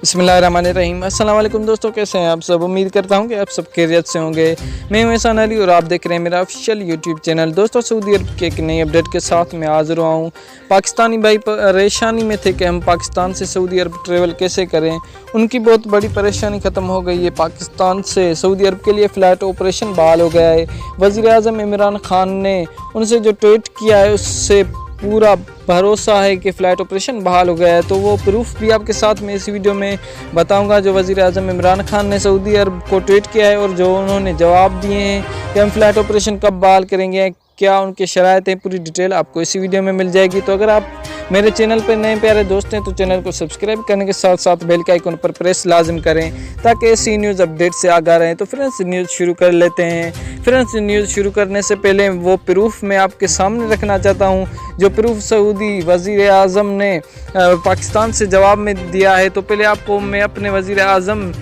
बिस्मिल्लाहिर्रहमानिर्रहीम। अस्सलाम वालेकुम दोस्तों, कैसे हैं आप सब। उम्मीद करता हूं कि आप सब खैरियत से होंगे। मैं हूं एहसान अली और आप देख रहे हैं मेरा ऑफिशियल यूट्यूब चैनल। दोस्तों, सऊदी अरब के एक नई अपडेट के साथ मैं हाज़िर हुआ हूं। पाकिस्तानी भाई परेशानी में थे कि हम पाकिस्तान से सऊदी अरब ट्रेवल कैसे करें। उनकी बहुत बड़ी परेशानी ख़त्म हो गई है। पाकिस्तान से सऊदी अरब के लिए फ़्लाइट ऑपरेशन बहाल हो गया है। वज़ीर आज़म इमरान खान ने उनसे जो ट्वीट किया है उससे पूरा भरोसा है कि फ़्लाइट ऑपरेशन बहाल हो गया है। तो वो प्रूफ भी आपके साथ में इस वीडियो में बताऊंगा जो वज़ीर आज़म इमरान खान ने सऊदी अरब को ट्वीट किया है और जो उन्होंने जवाब दिए हैं कि हम फ़्लाइट ऑपरेशन कब बहाल करेंगे, क्या उनके शराइत हैं, पूरी डिटेल आपको इसी वीडियो में मिल जाएगी। तो अगर आप मेरे चैनल पर नए प्यारे दोस्त हैं तो चैनल को सब्सक्राइब करने के साथ साथ बेल के आइकन पर प्रेस लाजिम करें ताकि ऐसी न्यूज़ अपडेट से आगाह रहें। तो फ्रेंड्स, न्यूज़ शुरू कर लेते हैं। फ्रेंड्स, न्यूज़ शुरू करने से पहले वो प्रूफ मैं आपके सामने रखना चाहता हूँ जो प्रूफ सऊदी वज़ीर आज़म ने पाकिस्तान से जवाब में दिया है। तो पहले आपको मैं अपने वज़ीर आज़म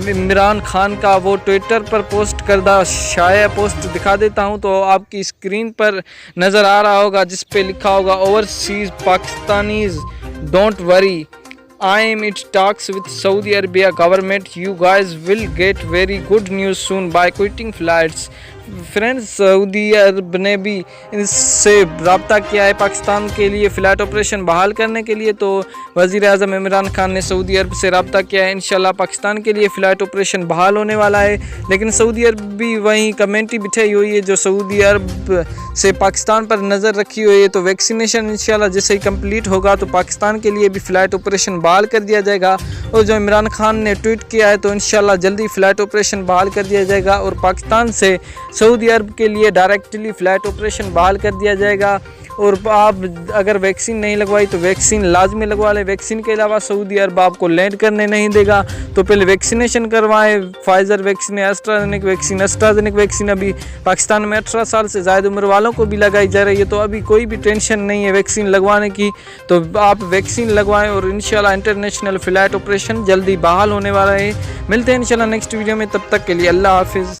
इमरान खान का वो ट्विटर पर पोस्ट करदा शाया पोस्ट दिखा देता हूं। तो आपकी स्क्रीन पर नज़र आ रहा होगा जिस पे लिखा होगा overseas Pakistanis don't worry, I am it talks with Saudi Arabia government, you guys will get very good news soon by quitting flights. Friends, Saudi Arab ने भी इससे रब्ता किया है पाकिस्तान के लिए फ़्लाइट ऑपरेशन बहाल करने के लिए। तो वज़ीर आज़म इमरान खान ने सऊदी अरब से रब्ता किया है। इंशाल्लाह पाकिस्तान के लिए फ़्लाइट ऑपरेशन बहाल होने वाला है। लेकिन सऊदी अरब भी वहीं कमेटी बिठाई हुई है जो सऊदी अरब से पाकिस्तान पर नज़र रखी हुई है। तो वैक्सीनेशन इंशाल्लाह जैसे ही कंप्लीट होगा तो पाकिस्तान के लिए भी फ़्लाइट ऑपरेशन बहाल कर दिया जाएगा। और जो इमरान खान ने ट्वीट किया है तो इंशाल्लाह जल्दी फ़्लाइट ऑपरेशन बहाल कर दिया जाएगा और पाकिस्तान से सऊदी अरब के लिए डायरेक्टली फ़्लाइट ऑपरेशन बहाल कर दिया जाएगा। और आप अगर वैक्सीन नहीं लगवाई तो वैक्सीन लाजमी लगवा लें। वैक्सीन के अलावा सऊदी अरब आपको लैंड करने नहीं देगा। तो पहले वैक्सीनेशन करवाएं। फाइज़र वैक्सीन, एस्ट्राजेनिक वैक्सीन अभी पाकिस्तान में 18 साल से ज़्यादा उम्र वालों को भी लगाई जा रही है। तो अभी कोई भी टेंशन नहीं है वैक्सीन लगवाने की। तो आप वैक्सीन लगवाएं और इंशाल्लाह इंटरनेशनल फ़्लाइट ऑपरेशन जल्दी बहाल होने वाला है। मिलते हैं इंशाल्लाह नेक्स्ट वीडियो में, तब तक के लिए अल्लाह हाफिज़।